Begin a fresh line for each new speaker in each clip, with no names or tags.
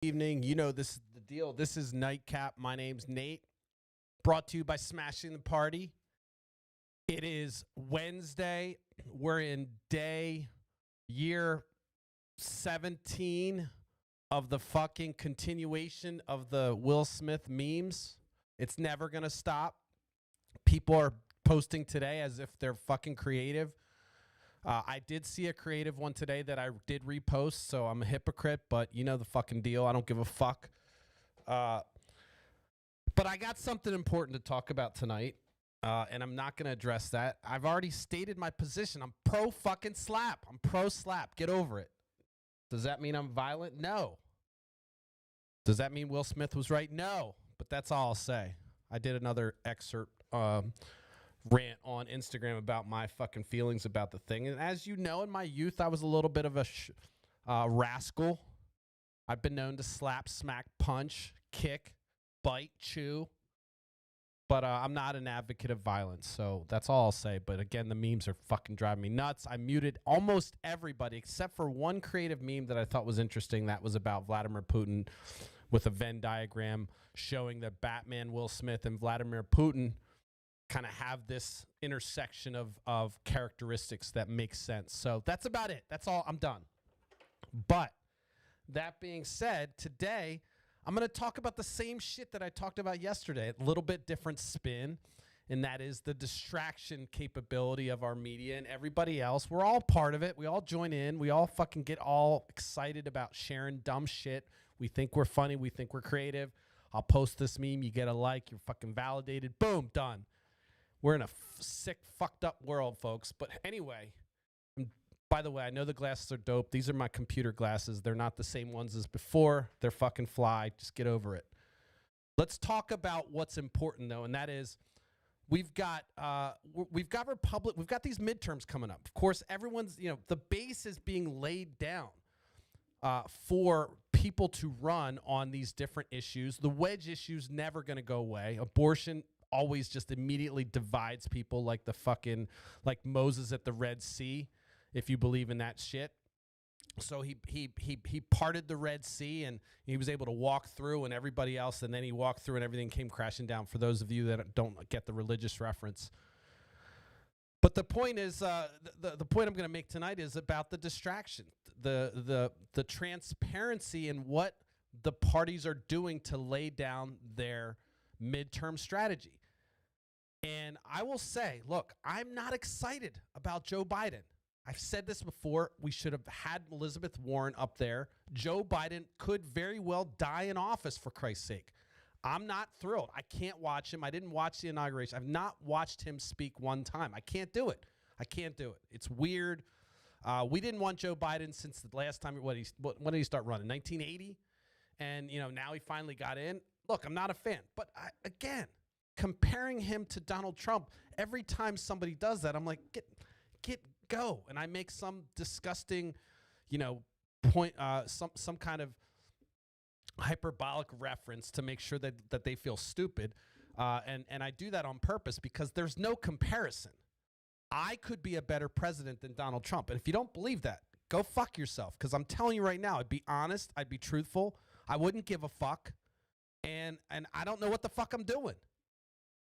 Evening. You know, this is the deal. This is Nightcap. My name's Nate. Brought to you by Smashing the Party. It is Wednesday. We're in year 17 of the fucking continuation of the Will Smith memes. It's never going to stop. People are posting today as if they're fucking creative. I did see a creative one today that I did repost, so I'm a hypocrite, but you know the fucking deal. I don't give a fuck. But I got something important to talk about tonight, and I'm not going to address that. I've already stated my position. I'm pro fucking slap. I'm pro slap. Get over it. Does that mean I'm violent? No. Does that mean Will Smith was right? No. But that's all I'll say. I did another excerpt rant on Instagram about my fucking feelings about the thing. And as you know, in my youth, I was a little bit of a rascal. I've been known to slap, smack, punch, kick, bite, chew. But I'm not an advocate of violence, so that's all I'll say. But again, the memes are fucking driving me nuts. I muted almost everybody except for one creative meme that I thought was interesting. That was about Vladimir Putin with a Venn diagram showing that Batman, Will Smith, and Vladimir Putin kind of have this intersection of characteristics that make sense. So that's about it. That's all. I'm done. But that being said, today I'm going to talk about the same shit that I talked about yesterday. A little bit different spin, and that is the distraction capability of our media and everybody else. We're all part of it. We all join in. We all fucking get all excited about sharing dumb shit. We think we're funny. We think we're creative. I'll post this meme. You get a like. You're fucking validated. Boom. Done. We're in a sick, fucked up world, folks. But anyway, by the way, I know the glasses are dope. These are my computer glasses. They're not the same ones as before. They're fucking fly. Just get over it. Let's talk about what's important, though, and that is we've got these midterms coming up. Of course, everyone's, the base is being laid down for people to run on these different issues. The wedge issue's never going to go away. Abortion always just immediately divides people like like Moses at the Red Sea, if you believe in that shit. So he parted the Red Sea and he was able to walk through, and everybody else, and then he walked through and everything came crashing down, for those of you that don't get the religious reference. But the point is, the point I'm going to make tonight is about the distraction, the transparency in what the parties are doing to lay down their midterm strategy. And I will say, look, I'm not excited about Joe Biden. I've said this before. We should have had Elizabeth Warren up there. Joe Biden could very well die in office, for Christ's sake. I'm not thrilled. I can't watch him. I didn't watch the inauguration. I've not watched him speak one time. I can't do it. I can't do it. It's weird. We didn't want Joe Biden since the last time. When did he start running? 1980? And, now he finally got in. Look, I'm not a fan. But again, comparing him to Donald Trump, every time somebody does that, I'm like, go. And I make some disgusting, point, some kind of hyperbolic reference to make sure that they feel stupid. And I do that on purpose because there's no comparison. I could be a better president than Donald Trump. And if you don't believe that, go fuck yourself. Because I'm telling you right now, I'd be honest. I'd be truthful. I wouldn't give a fuck. And I don't know what the fuck I'm doing.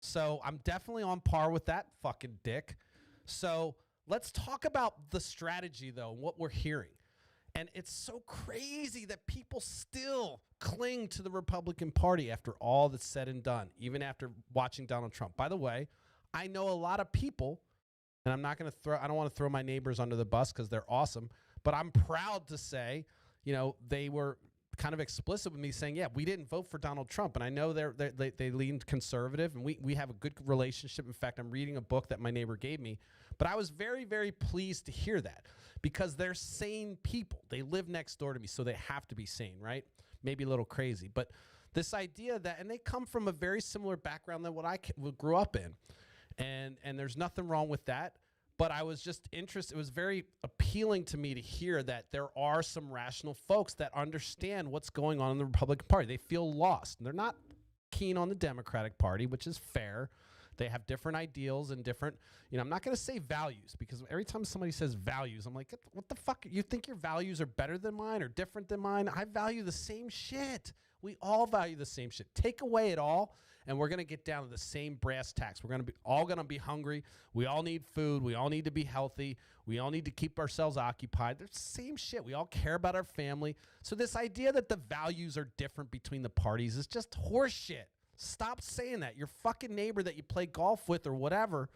So I'm definitely on par with that fucking dick. So let's talk about the strategy, though, and what we're hearing. And it's so crazy that people still cling to the Republican Party after all that's said and done, even after watching Donald Trump. By the way, I know a lot of people, and I don't want to throw my neighbors under the bus because they're awesome, but I'm proud to say, they were kind of explicit with me saying, yeah, we didn't vote for Donald Trump. And I know they leaned conservative, and we have a good relationship. In fact, I'm reading a book that my neighbor gave me. But I was very, very pleased to hear that because they're sane people. They live next door to me, so they have to be sane, right? Maybe a little crazy. But this idea that, and they come from a very similar background than what I grew up in. And there's nothing wrong with that. But I was just interested. It was very appealing to me to hear that there are some rational folks that understand what's going on in the Republican Party. They feel lost. And they're not keen on the Democratic Party, which is fair. They have different ideals and different, I'm not going to say values, because every time somebody says values, I'm like, what the fuck? You think your values are better than mine or different than mine? I value the same shit. We all value the same shit. Take away it all, and we're going to get down to the same brass tacks. We're all going to be hungry. We all need food. We all need to be healthy. We all need to keep ourselves occupied. They're the same shit. We all care about our family. So this idea that the values are different between the parties is just horse shit. Stop saying that. Your fucking neighbor that you play golf with or whatever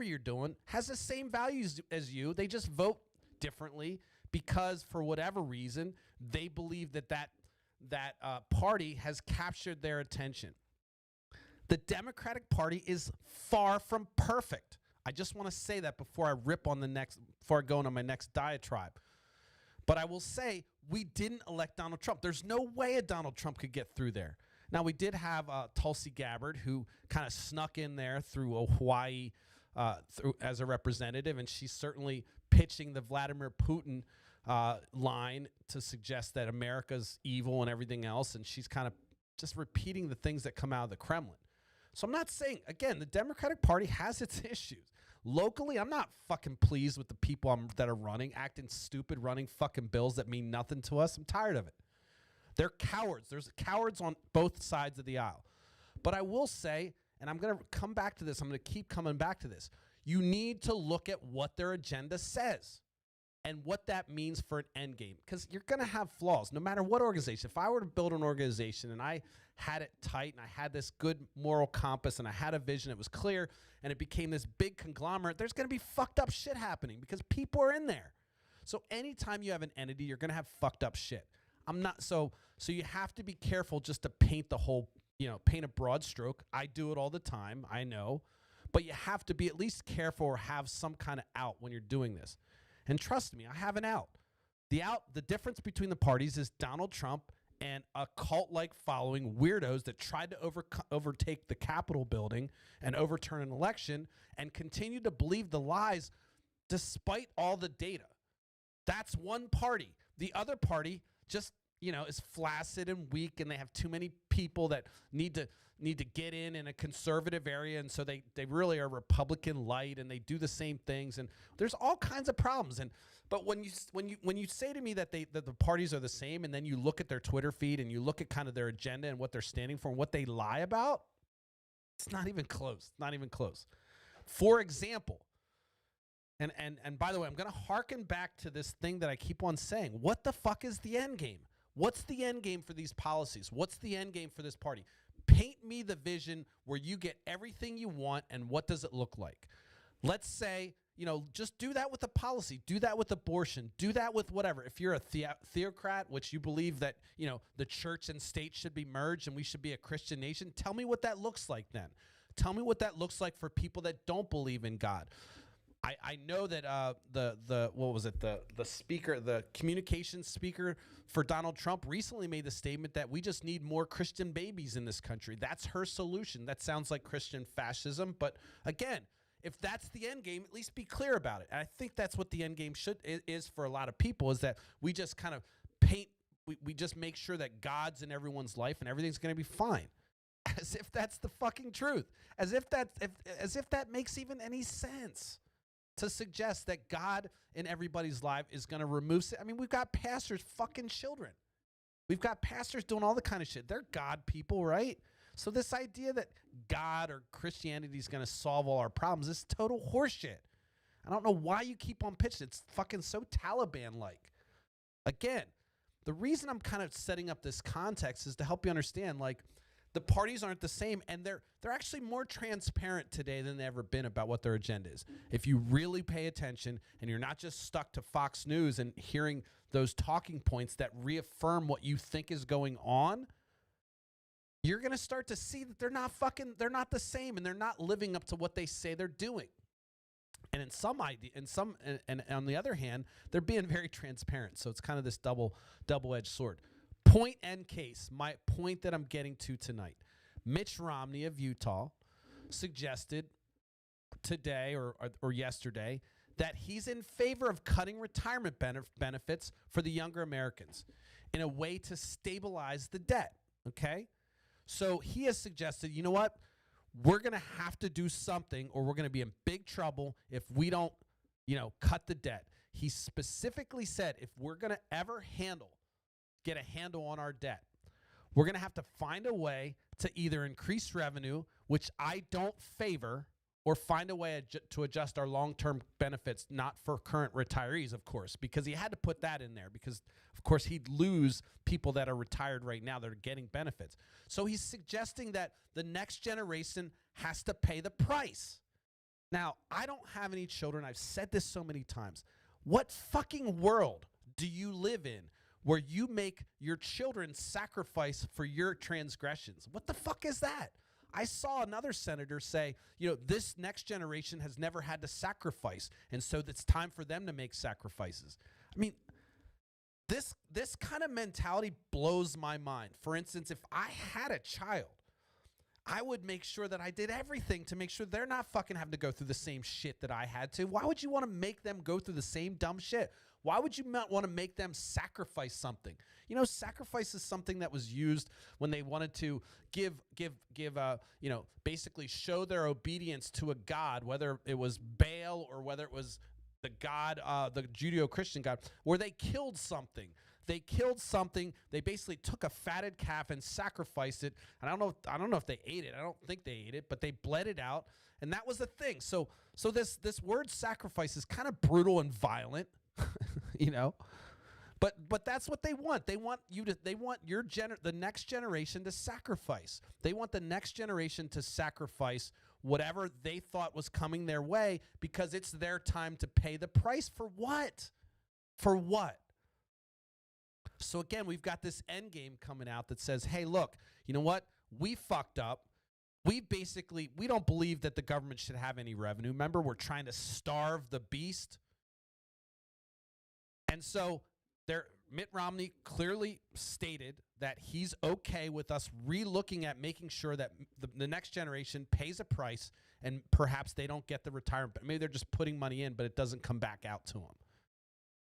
you're doing, has the same values as you. They just vote differently because for whatever reason, they believe that party has captured their attention. The Democratic Party is far from perfect. I just want to say that before I go into my next diatribe. But I will say, we didn't elect Donald Trump. There's no way a Donald Trump could get through there. Now, we did have Tulsi Gabbard, who kind of snuck in there through Hawaii as a representative, and she's certainly pitching the Vladimir Putin line to suggest that America's evil and everything else, and she's kind of just repeating the things that come out of the Kremlin. So I'm not saying, again, the Democratic Party has its issues. Locally, I'm not fucking pleased with the people that are running, acting stupid, running fucking bills that mean nothing to us. I'm tired of it. They're cowards. There's cowards on both sides of the aisle. But I will say, and I'm going to come back to this, I'm going to keep coming back to this, you need to look at what their agenda says and what that means for an end game, because you're going to have flaws no matter what organization. If I were to build an organization and I had it tight and I had this good moral compass and I had a vision, it was clear, and it became this big conglomerate, there's going to be fucked up shit happening because people are in there. So anytime you have an entity, you're going to have fucked up shit. So you have to be careful just to paint the whole, paint a broad stroke. I do it all the time, I know, but you have to be at least careful or have some kind of out when you're doing this. And trust me, I have an out. The difference between the parties is Donald Trump and a cult-like following weirdos that tried to overtake the Capitol building and overturn an election and continue to believe the lies despite all the data. That's one party. The other party just, is flaccid and weak, and they have too many people that need to get in a conservative area, and so they really are Republican light, and they do the same things, and there's all kinds of problems. But when you say to me that the parties are the same, and then you look at their Twitter feed and you look at kind of their agenda and what they're standing for and what they lie about, it's not even close. Not even close. For example, and by the way, I'm going to harken back to this thing that I keep on saying. What the fuck is the end game? What's the end game for these policies? What's the end game for this party? Paint me the vision where you get everything you want, and what does it look like? Let's say, just do that with a policy. Do that with abortion. Do that with whatever. If you're a theocrat, which you believe that, the church and state should be merged and we should be a Christian nation, tell me what that looks like then. Tell me what that looks like for people that don't believe in God. I know that the speaker, the communications speaker for Donald Trump recently made the statement that we just need more Christian babies in this country. That's her solution. That sounds like Christian fascism. But again, if that's the end game, at least be clear about it. And I think that's what the end game is for a lot of people, is that we just kind of we just make sure that God's in everyone's life and everything's going to be fine. As if that's the fucking truth. As if that makes even any sense. To suggest that God in everybody's life is going to remove sin. I mean, we've got pastors fucking children. We've got pastors doing all the kind of shit. They're God people, right? So this idea that God or Christianity is going to solve all our problems is total horseshit. I don't know why you keep on pitching. It's fucking so Taliban-like. Again, the reason I'm kind of setting up this context is to help you understand, the parties aren't the same, and they're actually more transparent today than they've ever been about what their agenda is. If you really pay attention and you're not just stuck to Fox News and hearing those talking points that reaffirm what you think is going on, you're going to start to see that they're not the same, and they're not living up to what they say they're doing. And and on the other hand, they're being very transparent. So it's kind of this double-edged sword. Point and case, my point that I'm getting to tonight. Mitch Romney of Utah suggested today or yesterday that he's in favor of cutting retirement benefits for the younger Americans in a way to stabilize the debt, okay? So he has suggested, you know what? we're going to have to do something or we're going to be in big trouble if we don't, cut the debt. He specifically said if we're going to ever get a handle on our debt, we're going to have to find a way to either increase revenue, which I don't favor, or find a way to adjust our long-term benefits, not for current retirees, of course, because he had to put that in there because, of course, he'd lose people that are retired right now that are getting benefits. So he's suggesting that the next generation has to pay the price. Now, I don't have any children. I've said this so many times. What fucking world do you live in where you make your children sacrifice for your transgressions? What the fuck is that? I saw another senator say, this next generation has never had to sacrifice, and so it's time for them to make sacrifices. I mean, this kind of mentality blows my mind. For instance, if I had a child, I would make sure that I did everything to make sure they're not fucking having to go through the same shit that I had to. Why would you want to make them go through the same dumb shit? Why would you not want to make them sacrifice something? Sacrifice is something that was used when they wanted to basically show their obedience to a god, whether it was Baal or whether it was the god, the Judeo-Christian god, where they killed something. They basically took a fatted calf and sacrificed it. And I don't know if they ate it. I don't think they ate it, but they bled it out, and that was the thing. So this word sacrifice is kind of brutal and violent, But that's what they want. They want the next generation to sacrifice. They want the next generation to sacrifice whatever they thought was coming their way because it's their time to pay the price. For what? For what? So again, we've got this end game coming out that says, hey, look, you know what? We fucked up. We don't believe that the government should have any revenue. Remember, we're trying to starve the beast. And so Mitt Romney clearly stated that he's okay with us relooking at making sure that the next generation pays a price and perhaps they don't get the retirement. Maybe they're just putting money in, but it doesn't come back out to them.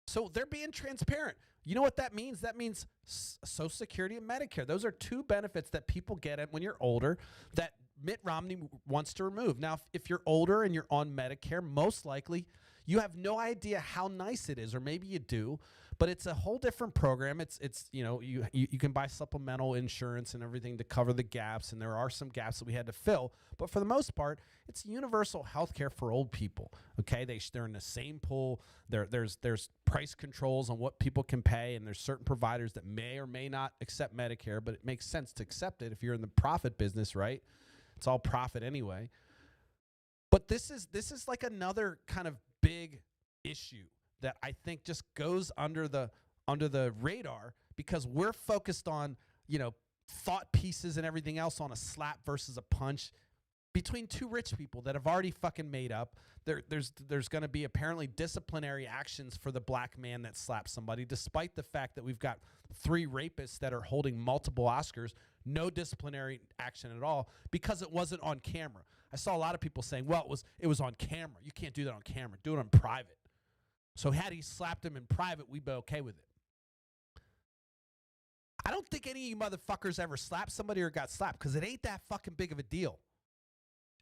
So they're being transparent. You know what that means? That means Social Security and Medicare. Those are two benefits that people get when you're older that Mitt Romney wants to remove. Now, if you're older and you're on Medicare, most likely you have no idea how nice it is, or maybe you do, but it's a whole different program. You can buy supplemental insurance and everything to cover the gaps, and there are some gaps that we had to fill. But for the most part, it's universal health care for old people. Okay, they're in the same pool. There's price controls on what people can pay, and there's certain providers that may or may not accept Medicare, but it makes sense to accept it if you're in the profit business, right? It's all profit anyway. But this is like another kind of big issue that I think just goes under the radar because we're focused on, thought pieces and everything else on a slap versus a punch between two rich people that have already fucking made up. There's going to be apparently disciplinary actions for the black man that slapped somebody, despite the fact that we've got 3 rapists that are holding multiple Oscars. No disciplinary action at all because it wasn't on camera. I saw a lot of people saying, well, it was on camera. You can't do that on camera. Do it on private. So had he slapped him in private, we'd be okay with it. I don't think any of you motherfuckers ever slapped somebody or got slapped because it ain't that fucking big of a deal.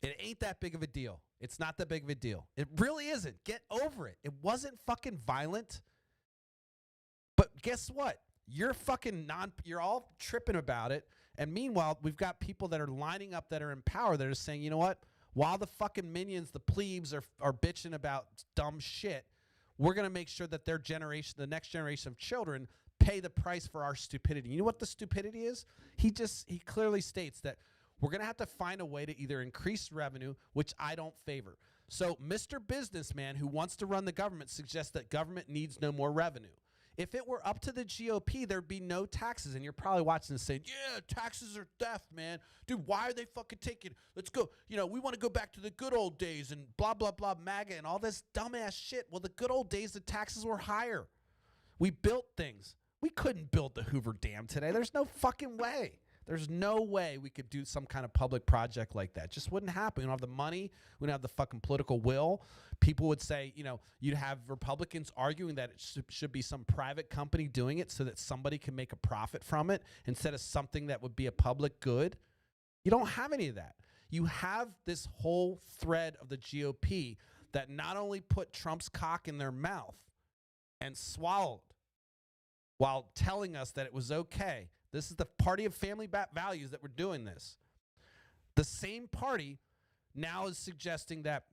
It ain't that big of a deal. It's not that big of a deal. It really isn't. Get over it. It wasn't fucking violent. But guess what? You're all tripping about it. And meanwhile, we've got people that are lining up that are in power that are saying, you know what? While the fucking minions, the plebes are bitching about dumb shit, we're going to make sure that the next generation of children pay the price for our stupidity. You know what the stupidity is? He clearly states that we're going to have to find a way to either increase revenue, which I don't favor. So Mr. Businessman who wants to run the government suggests that government needs no more revenue. If it were up to the GOP, there'd be no taxes. And you're probably watching this saying, yeah, taxes are theft, man. Dude, why are they fucking taking? Let's go. We want to go back to the good old days and blah, blah, blah, MAGA and all this dumbass shit. Well, the good old days, the taxes were higher. We built things. We couldn't build the Hoover Dam today. There's no fucking way. There's no way we could do some kind of public project like that. Just wouldn't happen. We don't have the money. We don't have the fucking political will. People would say, you'd have Republicans arguing that it should be some private company doing it so that somebody can make a profit from it instead of something that would be a public good. You don't have any of that. you have this whole thread of the GOP that not only put Trump's cock in their mouth and swallowed while telling us that it was okay. This is the party of family values that we're doing this. The same party now is suggesting that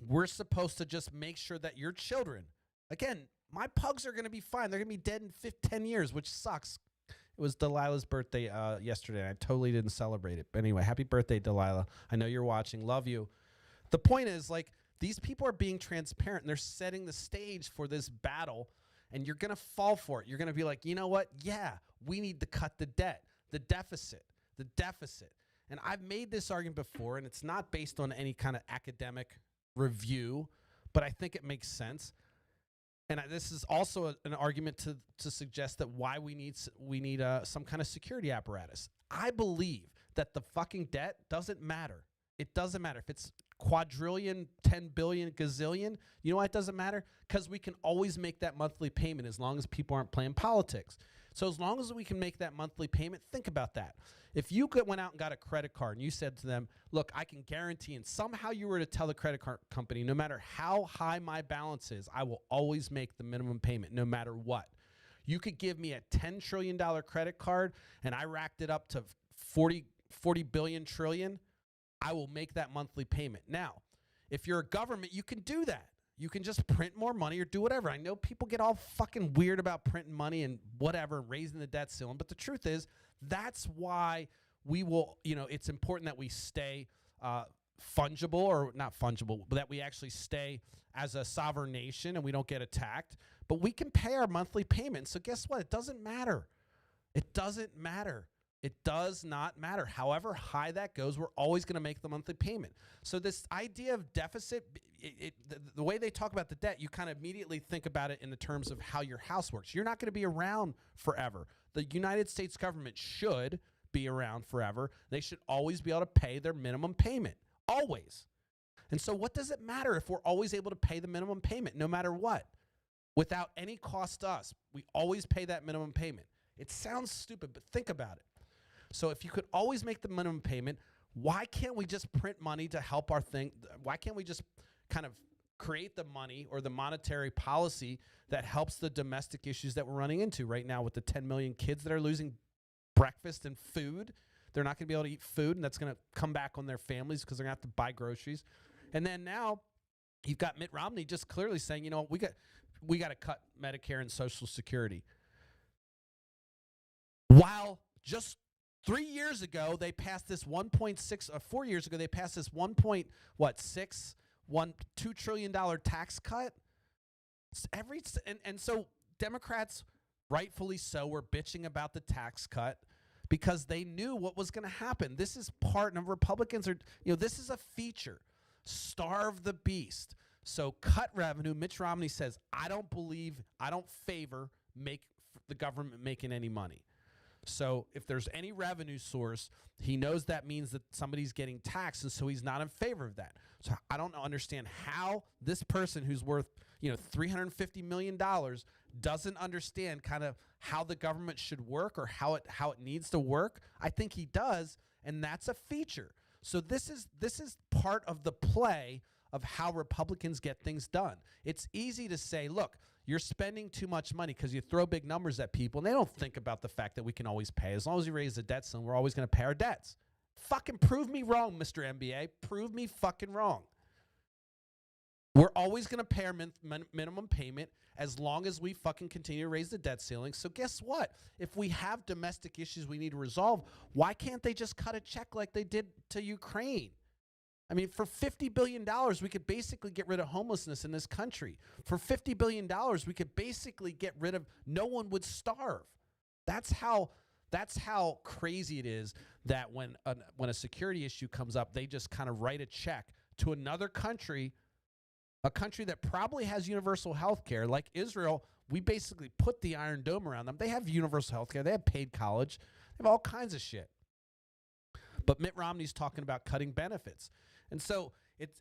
we're supposed to just make sure that your children, again, my pugs are going to be fine. They're going to be dead in 10 years, which sucks. It was Delilah's birthday yesterday. I totally didn't celebrate it. But anyway, happy birthday, Delilah. I know you're watching. Love you. The point is, like, these people are being transparent, and they're setting the stage for this battle, and you're going to fall for it. You're going to be like, you know what? Yeah, we need to cut the debt, the deficit. And I've made this argument before, and it's not based on any kind of academic review, but I think it makes sense. And this is also an argument to suggest that why we need some kind of security apparatus. I believe that the fucking debt doesn't matter. It doesn't matter if it's quadrillion, 10 billion, gazillion. You know why it doesn't matter? Because we can always make that monthly payment as long as people aren't playing politics. So as long as we can make that monthly payment, think about that. If you went out and got a credit card and you said to them, look, I can guarantee, and somehow you were to tell the credit card company, no matter how high my balance is, I will always make the minimum payment no matter what. You could give me a $10 trillion credit card and I racked it up to 40 billion trillion, I will make that monthly payment. Now, if you're a government, you can do that. You can just print more money or do whatever. I know people get all fucking weird about printing money and whatever, raising the debt ceiling, but the truth is, that's why we will, it's important that we stay fungible, or not fungible, but that we actually stay as a sovereign nation and we don't get attacked. But we can pay our monthly payments. So guess what? It doesn't matter. It doesn't matter. It does not matter. However high that goes, we're always going to make the monthly payment. So this idea of deficit, the way they talk about the debt, you kind of immediately think about it in the terms of how your house works. You're not going to be around forever. The United States government should be around forever. They should always be able to pay their minimum payment, always. And so what does it matter if we're always able to pay the minimum payment no matter what? Without any cost to us, we always pay that minimum payment. It sounds stupid, but think about it. So if you could always make the minimum payment, why can't we just print money to help our thing? Why can't we just kind of create the money or the monetary policy that helps the domestic issues that we're running into right now with the 10 million kids that are losing breakfast and food? They're not going to be able to eat food, and that's going to come back on their families because they're going to have to buy groceries. And then now you've got Mitt Romney just clearly saying, we got to cut Medicare and Social Security. While just 3 years ago, they passed this 4 years ago, they passed this $2 trillion tax cut. And so Democrats, rightfully so, were bitching about the tax cut because they knew what was going to happen. This is part of Republicans are, this is a feature. Starve the beast. So cut revenue. Mitch Romney says, I don't favor the government making any money. So if there's any revenue source, he knows that means that somebody's getting taxed, and so he's not in favor of that. So I don't understand how this person who's worth, $350 million doesn't understand kind of how the government should work or how it needs to work. I think he does, and that's a feature. So this is part of the play of how Republicans get things done. It's easy to say, look, you're spending too much money because you throw big numbers at people, and they don't think about the fact that we can always pay. As long as you raise the debt ceiling, we're always going to pay our debts. Fucking prove me wrong, Mr. NBA. Prove me fucking wrong. We're always going to pay our minimum payment as long as we fucking continue to raise the debt ceiling. So guess what? If we have domestic issues we need to resolve, why can't they just cut a check like they did to Ukraine? I mean, for $50 billion, we could basically get rid of homelessness in this country. For $50 billion, we could basically get rid of, no one would starve. That's how crazy it is that when a security issue comes up, they just kind of write a check to another country, a country that probably has universal health care. Like Israel, we basically put the Iron Dome around them. They have universal health care. They have paid college. They have all kinds of shit. But Mitt Romney's talking about cutting benefits. And so it's,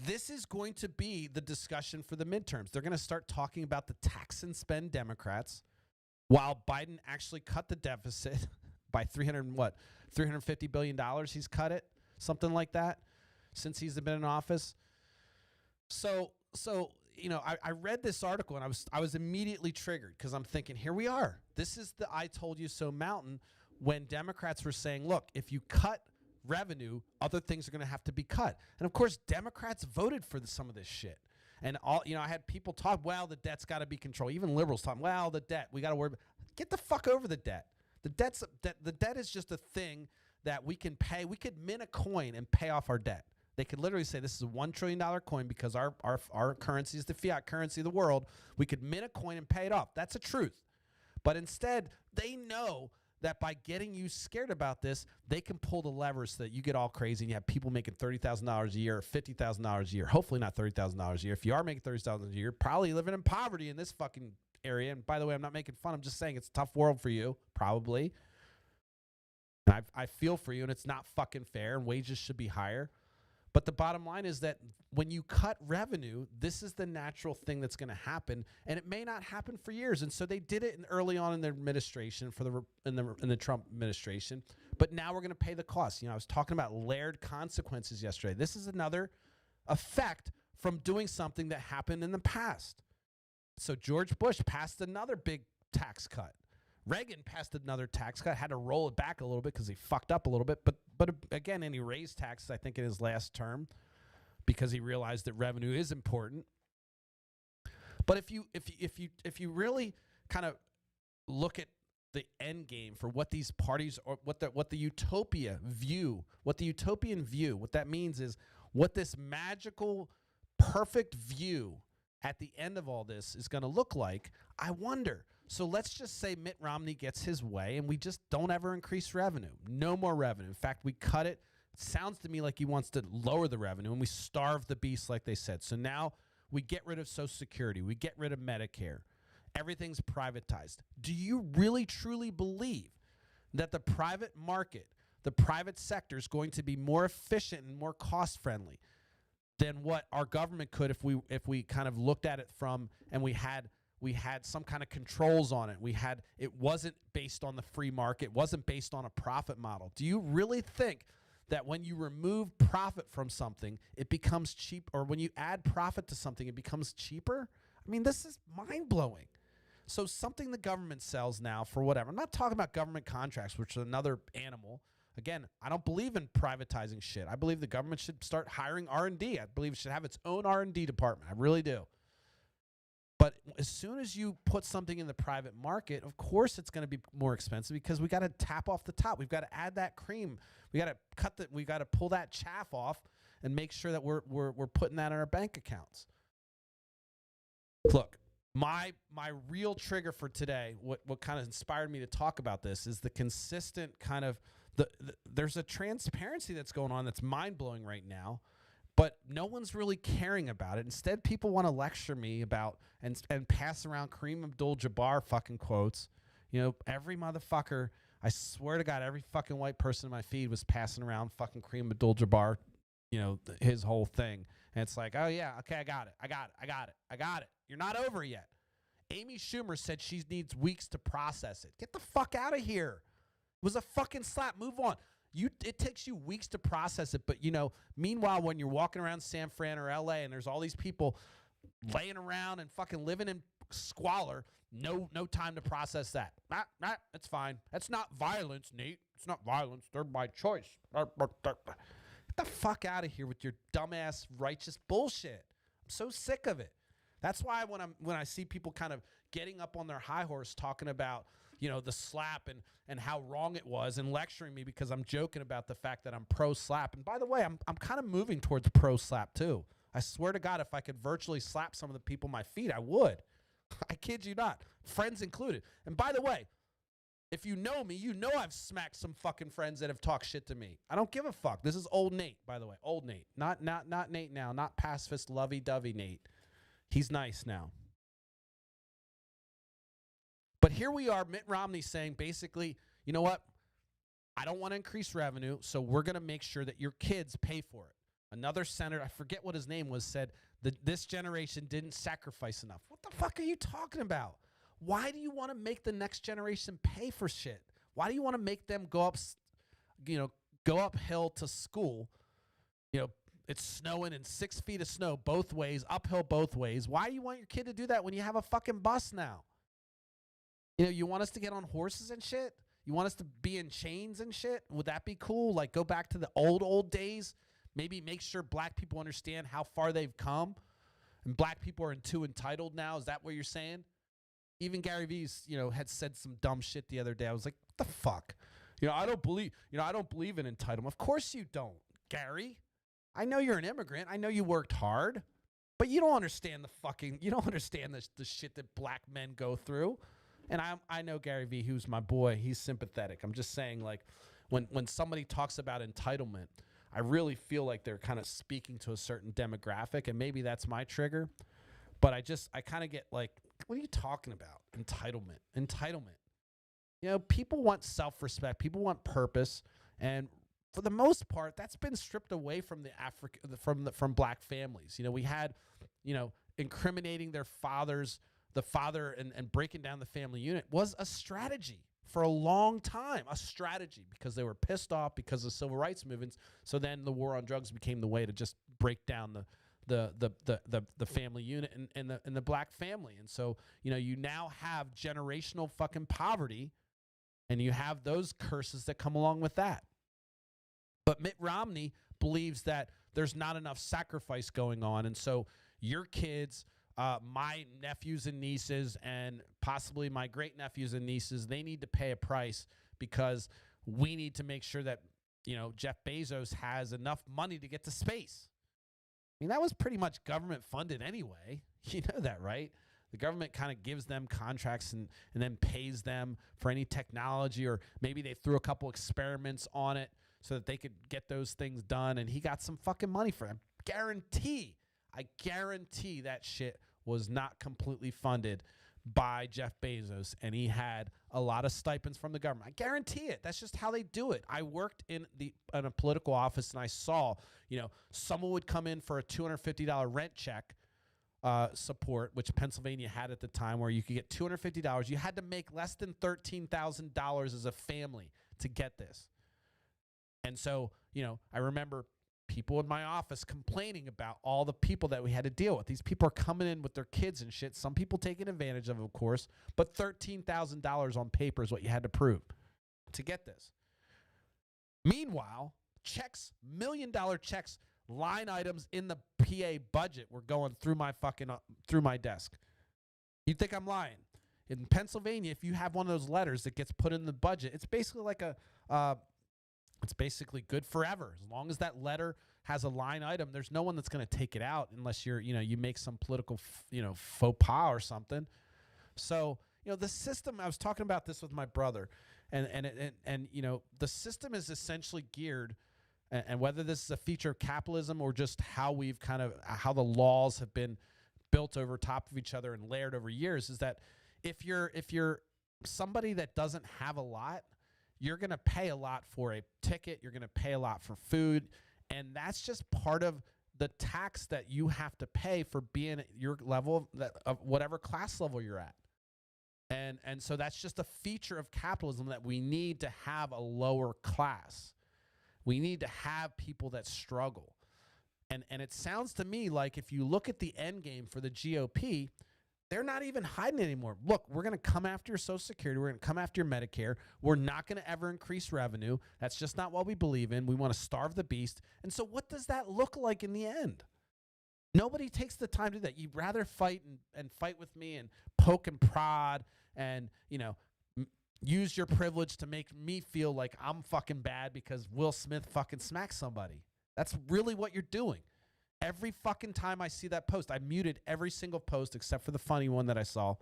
this is going to be the discussion for the midterms. They're going to start talking about the tax and spend Democrats while Biden actually cut the deficit by $350 billion. He's cut it. something like that, since he's been in office. So I read this article and I was immediately triggered because I'm thinking, here we are. This is the I told you so mountain when Democrats were saying, look, if you cut revenue, other things are going to have to be cut. And of course, Democrats voted for some of this shit. And I had people talk, well, the debt's got to be controlled. Even liberals talking, well, the debt, we got to worry about. Get the fuck over the debt. The debt is just a thing that we can pay. We could mint a coin and pay off our debt. They could literally say this is a $1 trillion coin because our currency is the fiat currency of the world. We could mint a coin and pay it off. That's the truth. But instead, they know that by getting you scared about this, they can pull the levers so that you get all crazy and you have people making $30,000 a year, $50,000 a year. Hopefully not $30,000 a year. If you are making $30,000 a year, probably living in poverty in this fucking area. And by the way, I'm not making fun. I'm just saying it's a tough world for you, probably. And I feel for you, and it's not fucking fair, and wages should be higher. But the bottom line is that when you cut revenue, this is the natural thing that's going to happen, and it may not happen for years. And so they did it early on in their administration in the Trump administration. But now we're going to pay the cost. I was talking about layered consequences yesterday. This is another effect from doing something that happened in the past. So George Bush passed another big tax cut. Reagan passed another tax cut, had to roll it back a little bit because he fucked up a little bit. But again, and he raised taxes, I think, in his last term because he realized that revenue is important. But if you really kind of look at the end game for what these parties or what the utopian view, what that means is what this magical, perfect view at the end of all this is going to look like. I wonder. So let's just say Mitt Romney gets his way and we just don't ever increase revenue. No more revenue. In fact, we cut it. It sounds to me like he wants to lower the revenue and we starve the beast like they said. So now we get rid of Social Security. We get rid of Medicare. Everything's privatized. Do you really truly believe that the private market, the private sector is going to be more efficient and more cost friendly than what our government could if we kind of looked at it from and we had some kind of controls on it. It wasn't based on the free market. It wasn't based on a profit model. Do you really think that when you remove profit from something, it becomes cheap, or when you add profit to something, it becomes cheaper? I mean, this is mind-blowing. So something the government sells now for whatever. I'm not talking about government contracts, which is another animal. Again, I don't believe in privatizing shit. I believe the government should start hiring R&D. I believe it should have its own R&D department. I really do. But as soon as you put something in the private market, of course it's going to be more expensive because we got to tap off the top. We've got to add that cream. We got to we got to pull that chaff off and make sure that we're putting that in our bank accounts. Look, my real trigger for today, what kind of inspired me to talk about this is the consistent kind of there's a transparency that's going on that's mind-blowing right now. But no one's really caring about it. Instead, people want to lecture me about and pass around Kareem Abdul-Jabbar fucking quotes. Every motherfucker, I swear to God, every fucking white person in my feed was passing around fucking Kareem Abdul-Jabbar, his whole thing. And it's like, oh, yeah, okay, I got it. You're not over yet. Amy Schumer said she needs weeks to process it. Get the fuck out of here. It was a fucking slap. Move on. It takes you weeks to process it, but meanwhile, when you're walking around San Fran or LA and there's all these people laying around and fucking living in squalor, no time to process that. It's fine. That's not violence, Nate. It's not violence. They're by choice. Get the fuck out of here with your dumbass righteous bullshit. I'm so sick of it. That's why when I see people kind of getting up on their high horse talking about the slap and how wrong it was and lecturing me because I'm joking about the fact that I'm pro-slap. And by the way, I'm kind of moving towards pro-slap too. I swear to God, if I could virtually slap some of the people on my feet, I would. I kid you not. Friends included. And by the way, if you know me, I've smacked some fucking friends that have talked shit to me. I don't give a fuck. This is old Nate, by the way. Old Nate. Not Nate now. Not pacifist, lovey-dovey Nate. He's nice now. But here we are, Mitt Romney saying basically, you know what? I don't want to increase revenue, so we're going to make sure that your kids pay for it. Another senator, I forget what his name was, said that this generation didn't sacrifice enough. What the fuck are you talking about? Why do you want to make the next generation pay for shit? Why do you want to make them go up, go uphill to school. You know, it's snowing and 6 feet of snow both ways, uphill both ways. Why do you want your kid to do that when you have a fucking bus now? You know, you want us to get on horses and shit? You want us to be in chains and shit? Would that be cool? Like, go back to the old days? Maybe make sure black people understand how far they've come and black people are too entitled now? Is that what you're saying? Even Gary Vee's, had said some dumb shit the other day. I was like, what the fuck? I don't believe in entitlement. Of course you don't, Gary. I know you're an immigrant. I know you worked hard, but you don't understand the shit that black men go through. And I know Gary Vee, who's my boy. He's sympathetic. I'm just saying, like, when somebody talks about entitlement, I really feel like they're kind of speaking to a certain demographic, and maybe that's my trigger. But I kind of get like, what are you talking about? Entitlement. People want self-respect. People want purpose, and for the most part, that's been stripped away from from black families. We had, incriminating their fathers. The father and breaking down the family unit was a strategy for a long time, because they were pissed off because of civil rights movements. So then the war on drugs became the way to just break down the family unit and the black family. And so, you now have generational fucking poverty, and you have those curses that come along with that. But Mitt Romney believes that there's not enough sacrifice going on. And so your kids, my nephews and nieces, and possibly my great nephews and nieces, they need to pay a price because we need to make sure that, Jeff Bezos has enough money to get to space. I mean, that was pretty much government funded anyway. You know that, right? The government kind of gives them contracts and then pays them for any technology, or maybe they threw a couple experiments on it so that they could get those things done, and he got some fucking money for them. I guarantee that shit was not completely funded by Jeff Bezos, and he had a lot of stipends from the government. I guarantee it. That's just how they do it. I worked in a political office, and I saw, someone would come in for a $250 rent check support, which Pennsylvania had at the time, where you could get $250. You had to make less than $13,000 as a family to get this. And so, I remember people in my office complaining about all the people that we had to deal with. These people are coming in with their kids and shit. Some people taking advantage of course, but $13,000 on paper is what you had to prove to get this. Meanwhile, $1 million checks, line items in the PA budget were going through my through my desk. You'd think I'm lying. In Pennsylvania, if you have one of those letters that gets put in the budget, it's basically like it's basically good forever. As long as that letter has a line item, there's no one that's going to take it out unless you make some political, faux pas or something. So, the system, I was talking about this with my brother, and the system is essentially geared, and whether this is a feature of capitalism or just how how the laws have been built over top of each other and layered over years, is that if you're somebody that doesn't have a lot, you're going to pay a lot for a ticket. You're going to pay a lot for food. And that's just part of the tax that you have to pay for being at your level of whatever class level you're at. And so that's just a feature of capitalism, that we need to have a lower class. We need to have people that struggle. And it sounds to me like if you look at the end game for the GOP, they're not even hiding anymore. Look, we're going to come after your Social Security. We're going to come after your Medicare. We're not going to ever increase revenue. That's just not what we believe in. We want to starve the beast. And so what does that look like in the end? Nobody takes the time to do that. You'd rather fight and fight with me and poke and prod and, use your privilege to make me feel like I'm fucking bad because Will Smith fucking smacked somebody. That's really what you're doing. Every fucking time I see that post, I muted every single post except for the funny one that I saw.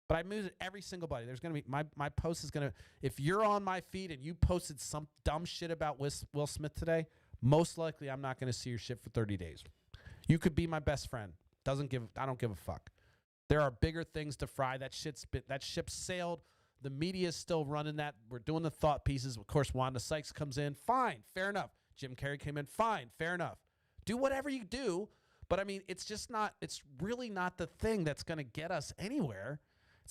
But I muted every single body. There's going to be, my post is going to, if you're on my feed and you posted some dumb shit about Will Smith today, most likely I'm not going to see your shit for 30 days. You could be my best friend. I don't give a fuck. There are bigger things to fry. That ship sailed. The media is still running that. We're doing the thought pieces. Of course, Wanda Sykes comes in. Fine. Fair enough. Jim Carrey came in. Fine. Fair enough. Do whatever you do, but I mean, it's really not the thing that's going to get us anywhere.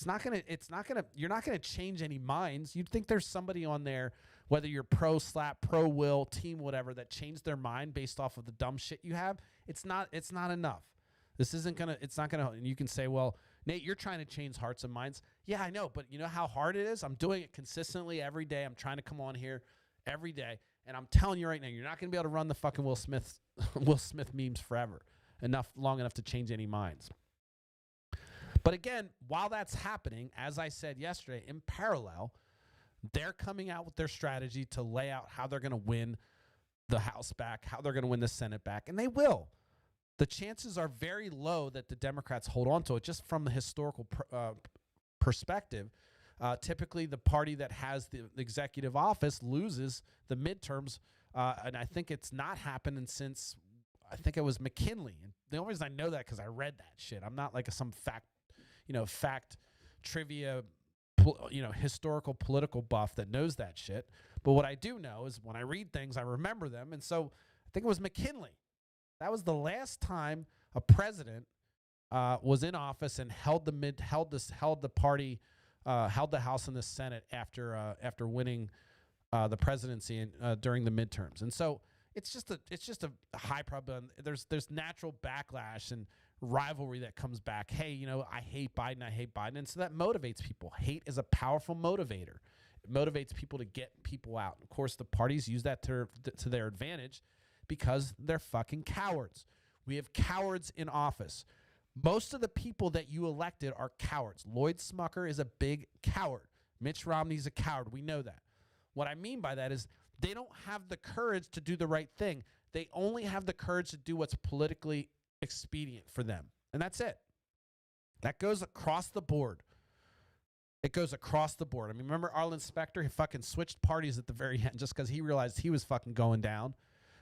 You're not going to change any minds. You'd think there's somebody on there whether you're pro-slap, pro-will, team whatever, that change their mind based off of the dumb shit you have, it's not enough. It's not gonna, and you can say, well, Nate, you're trying to change hearts and minds. Yeah, I know, but you know how hard it is? I'm doing it consistently every day. I'm trying to come on here every day, and I'm telling you right now, you're not gonna be able to run the fucking Will Smith memes forever, long enough to change any minds. But again, while that's happening, as I said yesterday, in parallel, they're coming out with their strategy to lay out how they're going to win the House back, how they're going to win the Senate back, and they will. The chances are very low that the Democrats hold on to it, just from the historical perspective. Typically, the party that has the executive office loses the midterms, and I think it's not happening since, I think it was McKinley. And the only reason I know that because I read that shit. I'm not like some fact trivia, historical political buff that knows that shit. But what I do know is when I read things, I remember them. And so I think it was McKinley. That was the last time a president was in office and held the House and the Senate after winning the presidency during the midterms. And so it's just a high probability. There's natural backlash and rivalry that comes back. Hey, I hate Biden. And so that motivates people. Hate is a powerful motivator. It motivates people to get people out. Of course, the parties use that to their advantage because they're fucking cowards. We have cowards in office. Most of the people that you elected are cowards. Lloyd Smucker is a big coward. Mitch Romney's a coward. We know that. What I mean by that is they don't have the courage to do the right thing. They only have the courage to do what's politically expedient for them. And that's it. That goes across the board. It goes across the board. I mean, remember Arlen Specter? He fucking switched parties at the very end just because he realized he was fucking going down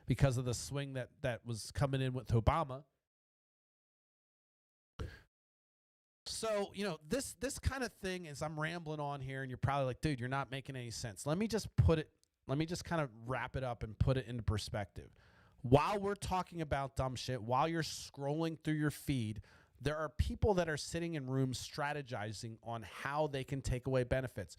because of the swing that was coming in with Obama. So, this kind of thing is, I'm rambling on here and you're probably like, dude, you're not making any sense. Let me just kind of wrap it up and put it into perspective. While we're talking about dumb shit, while you're scrolling through your feed, there are people that are sitting in rooms strategizing on how they can take away benefits.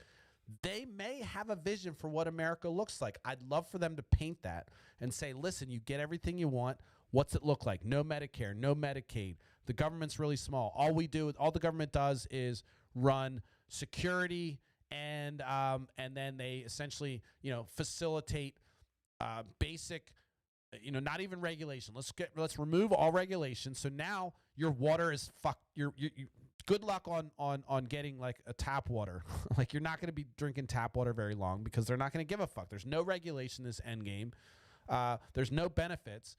They may have a vision for what America looks like. I'd love for them to paint that and say, listen, you get everything you want. What's it look like? No Medicare, no Medicaid. The government's really small. All the government does is run security and then they essentially, facilitate basic, not even regulation. Let's remove all regulation. So now your water is fucked. You good luck on getting like a tap water. Like, you're not going to be drinking tap water very long because they're not going to give a fuck. There's no regulation in this end game. There's no benefits.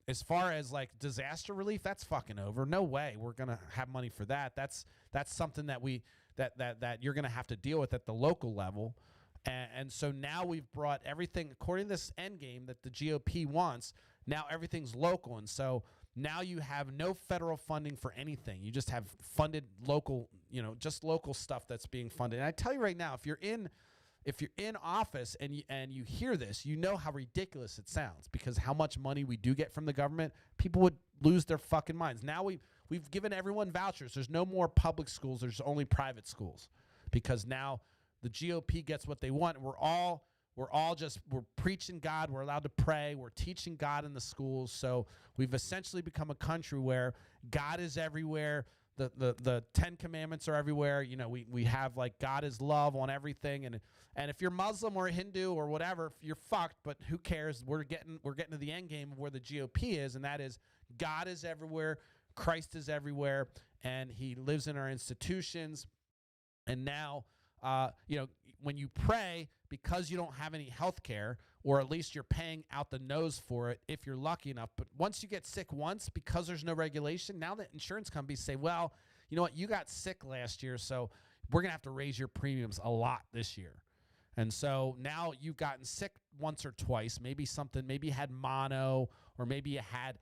As far as like disaster relief, that's fucking over. No way we're going to have money for that. That's something that you're going to have to deal with at the local level. And so now we've brought everything, according to this end game that the GOP wants, now everything's local. And so now you have no federal funding for anything. You just have funded local, just local stuff that's being funded. And I tell you right now, if you're in office and you hear this, you know how ridiculous it sounds, because how much money we do get from the government, people would lose their fucking minds. Now we've given everyone vouchers. There's no more public schools. There's only private schools, because now the GOP gets what they want. We're preaching God. We're allowed to pray. We're teaching God in the schools. So we've essentially become a country where God is everywhere. The 10 Commandments are everywhere. We have like God is love on everything. And if you're Muslim or Hindu or whatever, you're fucked, but who cares? We're getting to the end game of where the GOP is, and that is God is everywhere. Christ is everywhere, and he lives in our institutions. And now, when you pray, because you don't have any health care, or at least you're paying out the nose for it if you're lucky enough. But once you get sick once, because there's no regulation, now the insurance companies say, well, you know what, you got sick last year, so we're going to have to raise your premiums a lot this year. And so now you've gotten sick once or twice, maybe you had mono, or maybe you had,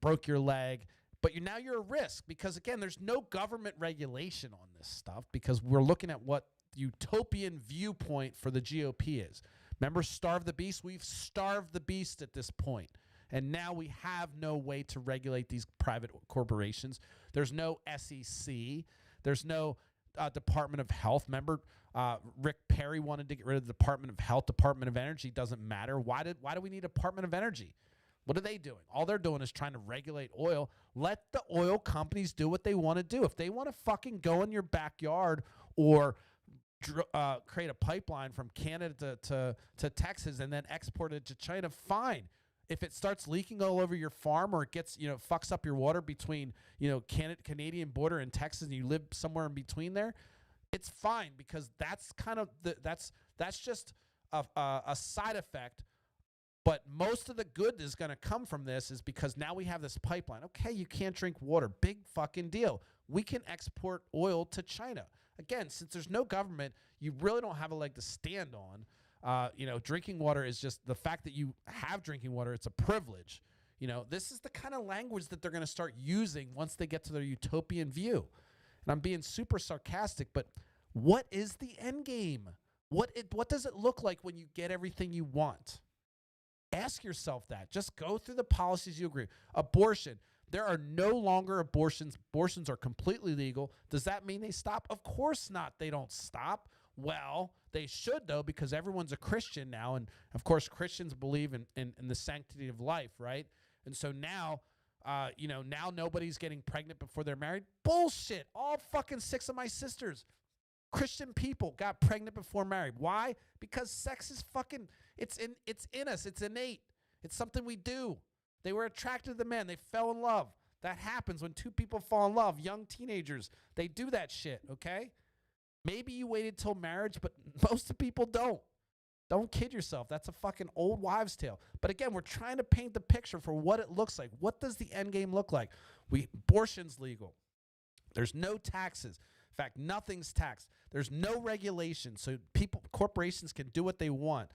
broke your leg. But now you're a risk because, again, there's no government regulation on this stuff, because we're looking at what the utopian viewpoint for the GOP is. Remember, starve the beast? We've starved the beast at this point. And now we have no way to regulate these private corporations. There's no SEC. There's no Department of Health. Remember, Rick Perry wanted to get rid of the Department of Health. Department of Energy doesn't matter. Why do we need a Department of Energy? What are they doing? All they're doing is trying to regulate oil. Let the oil companies do what they want to do. If they want to fucking go in your backyard or create a pipeline from Canada to Texas and then export it to China, fine. If it starts leaking all over your farm or it gets, fucks up your water between, Canadian border and Texas and you live somewhere in between there, it's fine because that's kind of that's just a side effect. But most of the good is going to come from this is because now we have this pipeline. Okay, you can't drink water. Big fucking deal. We can export oil to China. Again, since there's no government, you really don't have a leg to stand on. Drinking water is just the fact that you have drinking water. It's a privilege. This is the kind of language that they're going to start using once they get to their utopian view. And I'm being super sarcastic, but what is the end game? What does it look like when you get everything you want? Ask yourself that. Just go through the policies you agree. Abortion. There are no longer abortions. Abortions are completely legal. Does that mean they stop? Of course not. They don't stop. Well, they should, though, because everyone's a Christian now. And, of course, Christians believe in the sanctity of life, right? And so now, now nobody's getting pregnant before they're married. Bullshit. All fucking 6 of my sisters, Christian people, got pregnant before married. Why? Because sex is fucking, it's in us. It's innate. It's something we do. They were attracted to the man. They fell in love. That happens when 2 people fall in love. Young teenagers, they do that shit, okay? Maybe you waited till marriage, but most of people don't. Don't kid yourself. That's a fucking old wives' tale. But again, we're trying to paint the picture for what it looks like. What does the end game look like? Abortion's legal. There's no taxes. In fact, nothing's taxed. There's no regulation, so corporations can do what they want.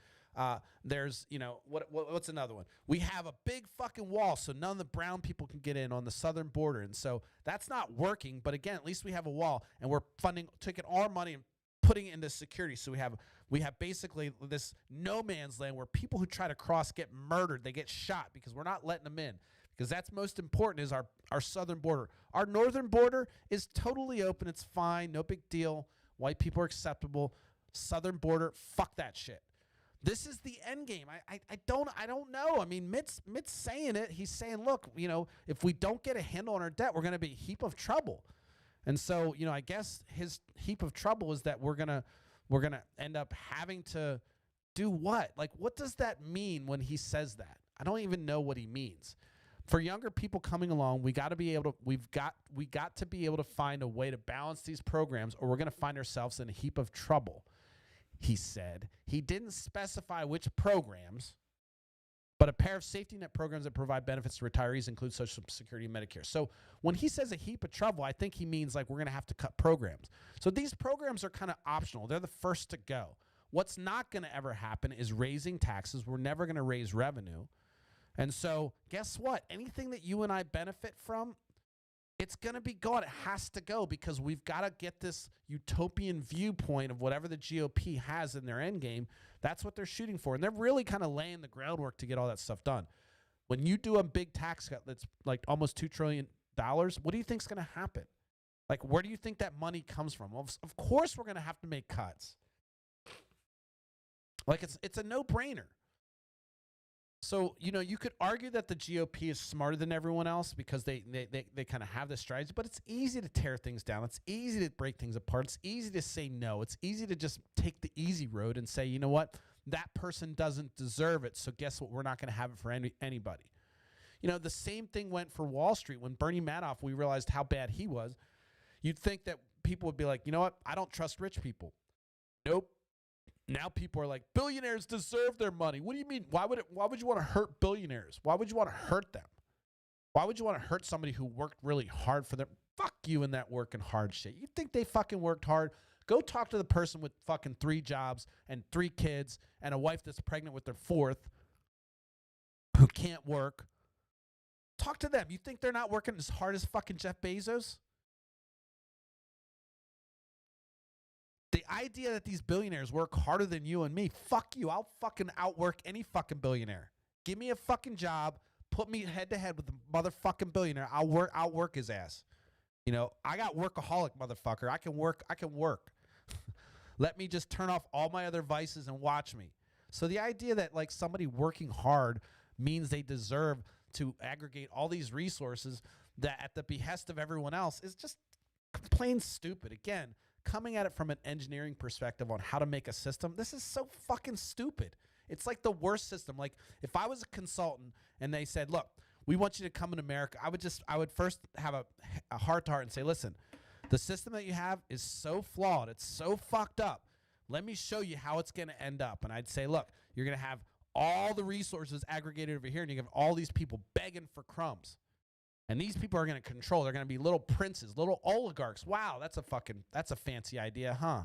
There's, what's another one? We have a big fucking wall, so none of the brown people can get in on the southern border, and so that's not working. But again, at least we have a wall, and we're taking our money and putting it into security. So we have basically this no man's land where people who try to cross get murdered. They get shot because we're not letting them in. Because that's most important is our southern border. Our northern border is totally open. It's fine. No big deal. White people are acceptable. Southern border, fuck that shit. This is the end game. I don't know. I mean, Mitt's saying it. He's saying, look, if we don't get a handle on our debt, we're going to be a heap of trouble. And so, I guess his heap of trouble is that we're gonna end up having to do what? Like, what does that mean when he says that? I don't even know what he means. For younger people coming along, we got to be able to find a way to balance these programs, or we're going to find ourselves in a heap of trouble. He said he didn't specify which programs, but a pair of safety net programs that provide benefits to retirees include Social Security and Medicare. So when he says a heap of trouble, I think he means like we're going to have to cut programs. So these programs are kind of optional. They're the first to go. What's not going to ever happen is raising taxes. We're never going to raise revenue. And so guess what? Anything that you and I benefit from, it's going to be gone. It has to go because we've got to get this utopian viewpoint of whatever the GOP has in their end game. That's what they're shooting for. And they're really kind of laying the groundwork to get all that stuff done. When you do a big tax cut that's like almost $2 trillion, what do you think is going to happen? Like, where do you think that money comes from? Well, of course we're going to have to make cuts. Like, it's a no-brainer. So, you could argue that the GOP is smarter than everyone else because they kind of have this strategy, but it's easy to tear things down. It's easy to break things apart. It's easy to say no. It's easy to just take the easy road and say, you know what, that person doesn't deserve it, so guess what, we're not going to have it for anybody. The same thing went for Wall Street. When Bernie Madoff, we realized how bad he was, you'd think that people would be like, you know what, I don't trust rich people. Nope. Now people are like, billionaires deserve their money. What do you mean? Why would you want to hurt billionaires? Why would you want to hurt them? Why would you want to hurt somebody who worked really hard for them? Fuck you in that working hard shit. You think they fucking worked hard? Go talk to the person with fucking 3 jobs and 3 kids and a wife that's pregnant with their 4th who can't work. Talk to them. You think they're not working as hard as fucking Jeff Bezos? The idea that these billionaires work harder than you and me, fuck you. I'll fucking outwork any fucking billionaire. Give me a fucking job. Put me head to head with the motherfucking billionaire. I'll outwork his ass. You know, I got workaholic, motherfucker. I can work. I can work. Let me just turn off all my other vices and watch me. So the idea that like somebody working hard means they deserve to aggregate all these resources that at the behest of everyone else is just plain stupid. Again, coming at it from an engineering perspective on how to make a system, this is so fucking stupid. It's like the worst system. Like if I was a consultant and they said, look, we want you to come in America, I would first have a heart to heart and say, listen, the system that you have is so flawed. It's so fucked up. Let me show you how it's going to end up. And I'd say, look, you're going to have all the resources aggregated over here, and you have all these people begging for crumbs. And these people are going to control. They're going to be little princes, little oligarchs. Wow, that's a fancy idea, huh?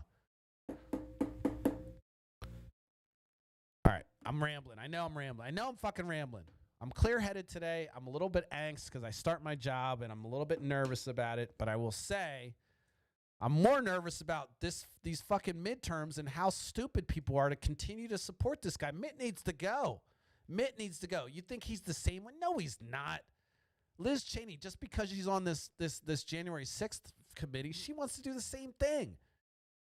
All right, I'm rambling. I know I'm rambling. I know I'm fucking rambling. I'm clear-headed today. I'm a little bit angst because I start my job, and I'm a little bit nervous about it. But I will say I'm more nervous about these fucking midterms and how stupid people are to continue to support this guy. Mitt needs to go. Mitt needs to go. You think he's the same one? No, he's not. Liz Cheney, just because she's on this January 6th committee, she wants to do the same thing.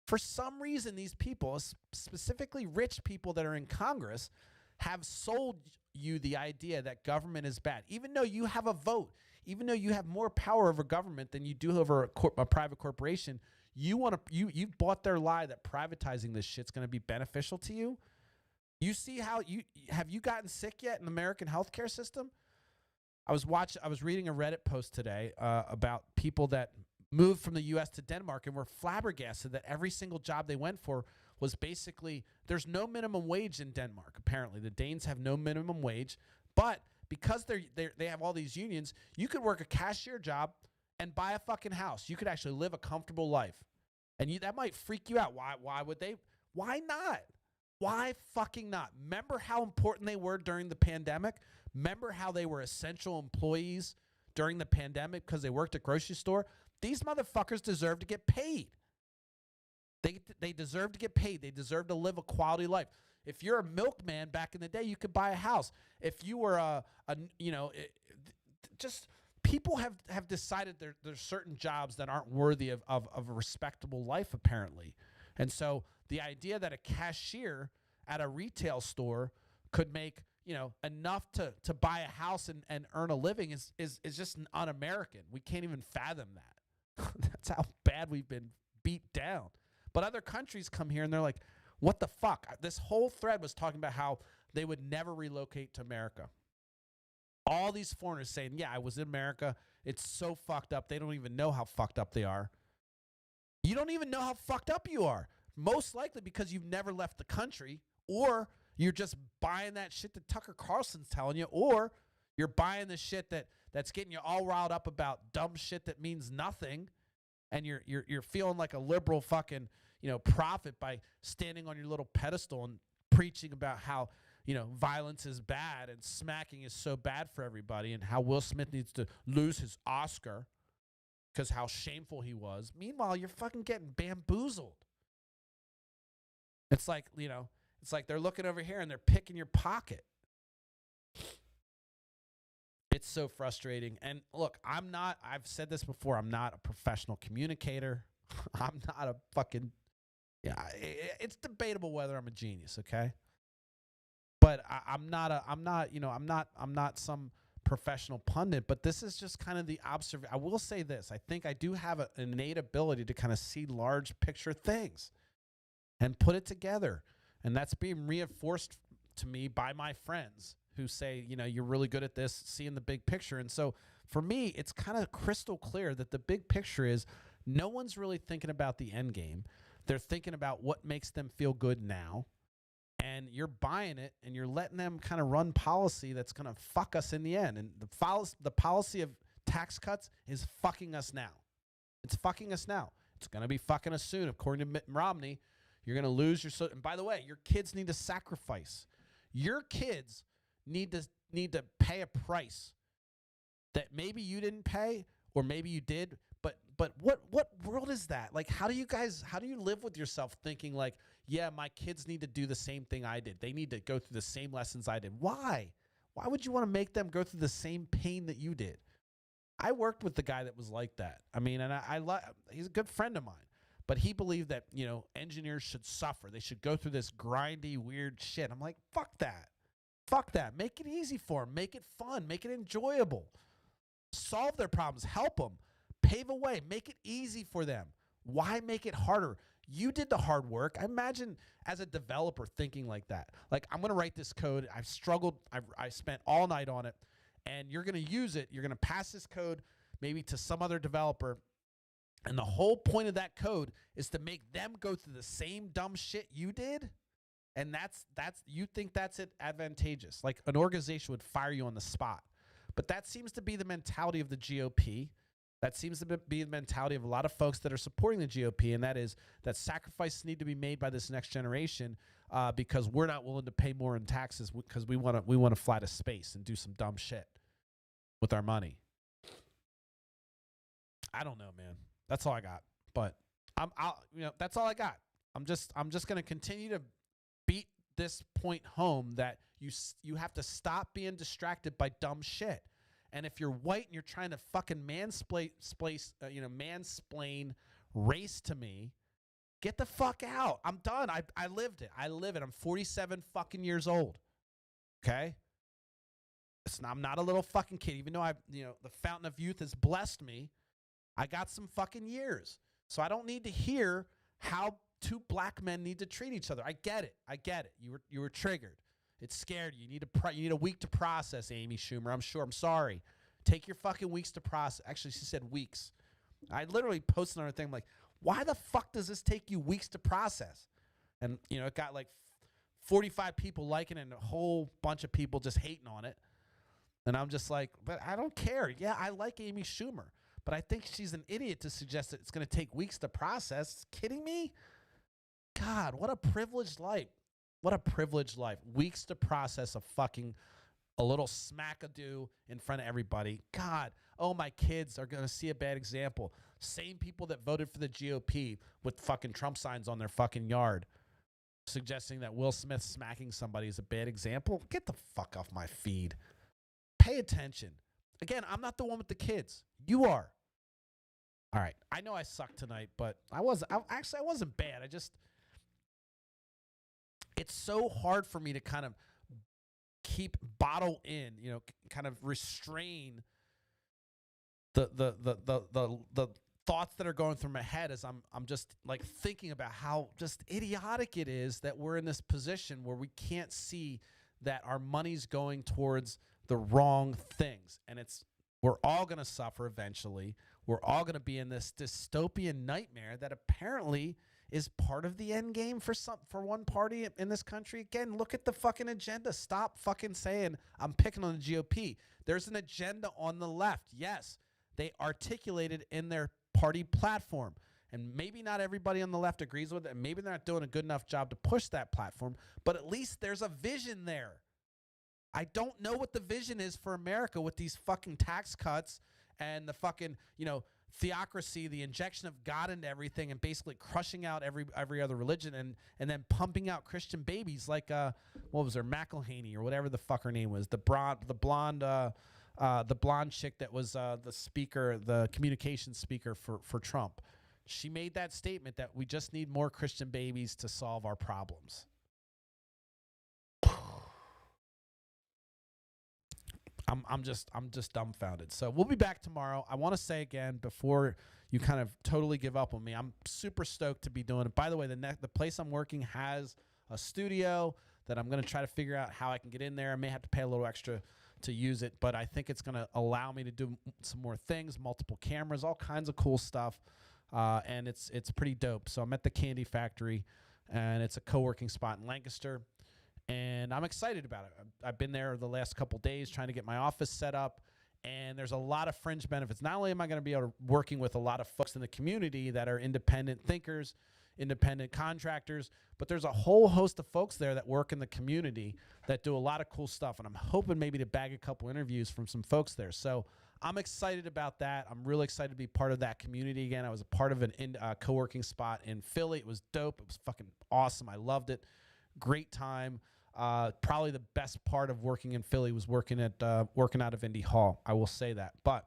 For some reason, these people, specifically rich people that are in Congress, have sold you the idea that government is bad. Even though you have a vote, even though you have more power over government than you do over a private corporation, you've bought their lie that privatizing this shit's going to be beneficial to you. You see how have you gotten sick yet in the American healthcare system? I was reading a Reddit post today about people that moved from the U.S. to Denmark and were flabbergasted that every single job they went for was basically, there's no minimum wage in Denmark. Apparently, the Danes have no minimum wage, but because they have all these unions, you could work a cashier job and buy a fucking house. You could actually live a comfortable life, and that might freak you out. Why would they? Why not? Why fucking not? Remember how important they were during the pandemic? Remember how they were essential employees during the pandemic because they worked at grocery store? These motherfuckers deserve to get paid. They deserve to get paid. They deserve to live a quality life. If you're a milkman back in the day, you could buy a house. If you were just people have decided there's certain jobs that aren't worthy of a respectable life, apparently. And so the idea that a cashier at a retail store could make, enough to buy a house and earn a living is just un-American. We can't even fathom that. That's how bad we've been beat down. But other countries come here and they're like, what the fuck? This whole thread was talking about how they would never relocate to America. All these foreigners saying, yeah, I was in America. It's so fucked up. They don't even know how fucked up they are. You don't even know how fucked up you are. Most likely because you've never left the country, or you're just buying that shit that Tucker Carlson's telling you, or you're buying the shit that's getting you all riled up about dumb shit that means nothing, and you're feeling like a liberal fucking, prophet by standing on your little pedestal and preaching about how, violence is bad and smacking is so bad for everybody and how Will Smith needs to lose his Oscar because how shameful he was. Meanwhile, you're fucking getting bamboozled. It's like, it's like they're looking over here and they're picking your pocket. It's so frustrating. And look, I've said this before, I'm not a professional communicator. I'm not a fucking, it's debatable whether I'm a genius, okay? But I'm not some professional pundit, but this is just kind of the observation. I will say this. I think I do have an innate ability to kind of see large picture things and put it together. And that's being reinforced to me by my friends who say, you're really good at this, seeing the big picture. And so for me, it's kind of crystal clear that the big picture is no one's really thinking about the end game. They're thinking about what makes them feel good now. And you're buying it and you're letting them kind of run policy that's going to fuck us in the end. And the policy of tax cuts is fucking us now. It's fucking us now. It's going to be fucking us soon. According to Mitt Romney, you're going to lose your... And by the way, your kids need to sacrifice. Your kids need to pay a price that maybe you didn't pay or maybe you did. But what world is that? Like, how do you live with yourself thinking like, yeah, my kids need to do the same thing I did. They need to go through the same lessons I did. Why? Why would you want to make them go through the same pain that you did? I worked with the guy that was like that. I mean, and he's a good friend of mine. But he believed that, engineers should suffer. They should go through this grindy, weird shit. I'm like, fuck that. Fuck that. Make it easy for them. Make it fun. Make it enjoyable. Solve their problems. Help them. Pave a way. Make it easy for them. Why make it harder? You did the hard work. I imagine as a developer thinking like that. Like, I'm going to write this code. I've struggled. I spent all night on it. And you're going to use it. You're going to pass this code maybe to some other developer. And the whole point of that code is to make them go through the same dumb shit you did. And that's you think that's it advantageous. Like an organization would fire you on the spot. But that seems to be the mentality of the GOP. That seems to be the mentality of a lot of folks that are supporting the GOP, and that is that sacrifices need to be made by this next generation because we're not willing to pay more in taxes because we want to fly to space and do some dumb shit with our money. I don't know, man. That's all I got. But that's all I got. I'm just going to continue to beat this point home that you have to stop being distracted by dumb shit. And if you're white and you're trying to fucking mansplain race to me, get the fuck out. I'm done. I lived it. I live it. I'm 47 fucking years old. Okay? I'm not a little fucking kid. Even though the fountain of youth has blessed me, I got some fucking years. So I don't need to hear how two black men need to treat each other. I get it. You were triggered. It scared you. You need a week to process, Amy Schumer. I'm sure. I'm sorry. Take your fucking weeks to process. Actually, she said weeks. I literally posted on her thing. I'm like, why the fuck does this take you weeks to process? And, it got like 45 people liking it and a whole bunch of people just hating on it. And I'm just like, but I don't care. Yeah, I like Amy Schumer. But I think she's an idiot to suggest that it's going to take weeks to process. Kidding me? God, what a privileged life. What a privileged life. Weeks to process a little smackadoo in front of everybody. God, my kids are going to see a bad example. Same people that voted for the GOP with fucking Trump signs on their fucking yard suggesting that Will Smith smacking somebody is a bad example. Get the fuck off my feed. Pay attention. Again, I'm not the one with the kids. You are. All right. I know I sucked tonight, but I wasn't bad. It's so hard for me to kind of bottle in, kind of restrain the thoughts that are going through my head as I'm just like thinking about how just idiotic it is that we're in this position where we can't see that our money's going towards the wrong things. And we're all going to suffer eventually. We're all going to be in this dystopian nightmare that apparently is part of the end game for one party in this country. Again, look at the fucking agenda. Stop fucking saying I'm picking on the GOP. There's an agenda on the left. Yes, they articulated in their party platform. And maybe not everybody on the left agrees with it. And maybe they're not doing a good enough job to push that platform. But at least there's a vision there. I don't know what the vision is for America with these fucking tax cuts and the fucking, theocracy, the injection of God into everything and basically crushing out every other religion and then pumping out Christian babies like what was her, McElhaney or whatever the fuck her name was, the blonde chick that was the communications speaker for Trump. She made that statement that we just need more Christian babies to solve our problems. I'm just dumbfounded. So we'll be back tomorrow. I want to say again before you kind of totally give up on me, I'm super stoked to be doing it. By the way, the place I'm working has a studio that I'm going to try to figure out how I can get in there. I may have to pay a little extra to use it, but I think it's going to allow me to do some more things, multiple cameras, all kinds of cool stuff, and it's pretty dope. So I'm at the Candy Factory, and it's a co-working spot in Lancaster. And I'm excited about it. I've been there the last couple days trying to get my office set up, and there's a lot of fringe benefits. Not only am I going to be working with a lot of folks in the community that are independent thinkers, independent contractors, but there's a whole host of folks there that work in the community that do a lot of cool stuff, and I'm hoping maybe to bag a couple interviews from some folks there. So I'm excited about that. I'm really excited to be part of that community again. I was a part of a co-working spot in Philly. It was dope. It was fucking awesome. I loved it. Great time. Probably the best part of working in Philly was working out of Indy Hall. I will say that. But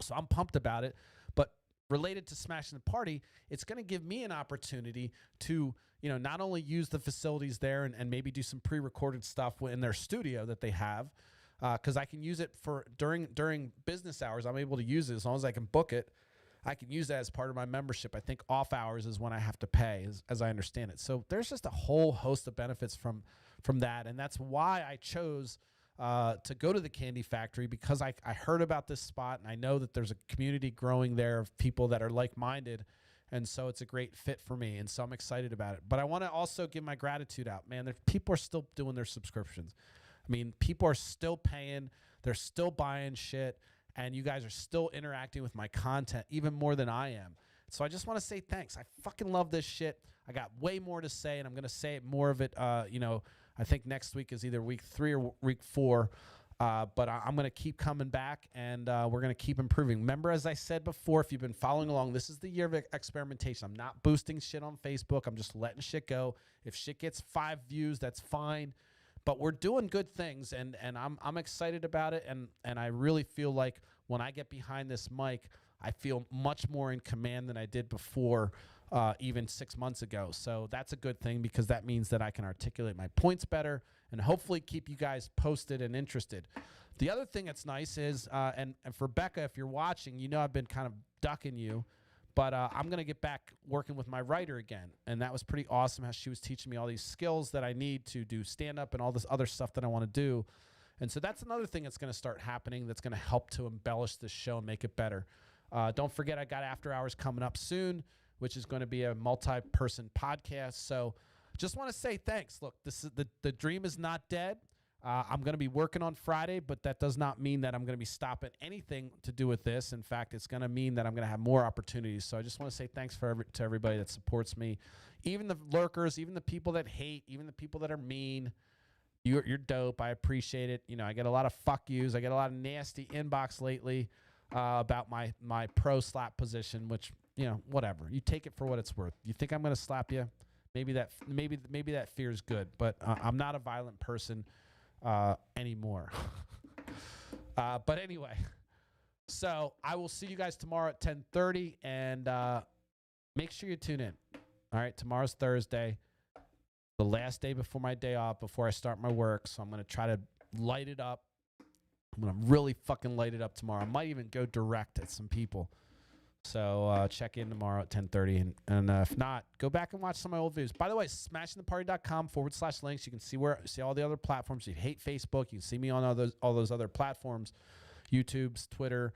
So I'm pumped about it. But related to Smashing the Party, it's going to give me an opportunity to, not only use the facilities there and maybe do some pre-recorded stuff in their studio that they have, because I can use it for during business hours. I'm able to use it as long as I can book it. I can use that as part of my membership. I think off hours is when I have to pay, as I understand it. So there's just a whole host of benefits from that, and that's why I chose to go to the Candy Factory, because I heard about this spot, and I know that there's a community growing there of people that are like-minded, and so it's a great fit for me, and so I'm excited about it. But I want to also give my gratitude out, man. People are still doing their subscriptions. I mean, people are still paying. They're still buying shit. And you guys are still interacting with my content even more than I am. So I just want to say thanks. I fucking love this shit. I got way more to say, and I'm going to say more of it. I think next week is either week 3 or week 4. But I'm going to keep coming back, and we're going to keep improving. Remember, as I said before, if you've been following along, this is the year of experimentation. I'm not boosting shit on Facebook. I'm just letting shit go. If shit gets 5 views, that's fine. But we're doing good things, and I'm excited about it, and I really feel like when I get behind this mic, I feel much more in command than I did before, even 6 months ago. So that's a good thing, because that means that I can articulate my points better and hopefully keep you guys posted and interested. The other thing that's nice is, and for Becca, if you're watching, I've been kind of ducking you, but I'm going to get back working with my writer again. And that was pretty awesome, how she was teaching me all these skills that I need to do stand-up and all this other stuff that I want to do. And so that's another thing that's going to start happening that's going to help to embellish this show and make it better. Don't forget, I got After Hours coming up soon, which is going to be a multi-person podcast. So just want to say thanks. Look, this is the dream is not dead. I'm going to be working on Friday, but that does not mean that I'm going to be stopping anything to do with this. In fact, it's going to mean that I'm going to have more opportunities. So I just want to say thanks to everybody that supports me, even the lurkers, even the people that hate, even the people that are mean. You're dope. I appreciate it. I get a lot of fuck yous. I get a lot of nasty inbox lately about my pro slap position, which, whatever. You take it for what it's worth. You think I'm going to slap you? Maybe that fear is good, but I'm not a violent person anymore. But anyway, so I will see you guys tomorrow at 10:30, and make sure you tune in. All right, tomorrow's Thursday, the last day before my day off, before I start my work. So I'm going to try to light it up. I'm going to really fucking light it up tomorrow. I might even go direct at some people. So check in tomorrow at 10:30. And if not, go back and watch some of my old videos. By the way, smashingtheparty.com/links. You can see all the other platforms. If you hate Facebook, you can see me on all those other platforms, YouTube's, Twitter,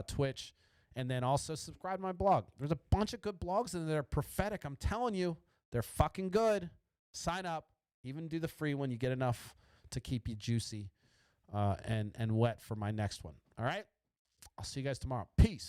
Twitch. And then also subscribe to my blog. There's a bunch of good blogs in there that are prophetic. I'm telling you, they're fucking good. Sign up. Even do the free one. You get enough to keep you juicy and wet for my next one. All right? I'll see you guys tomorrow. Peace.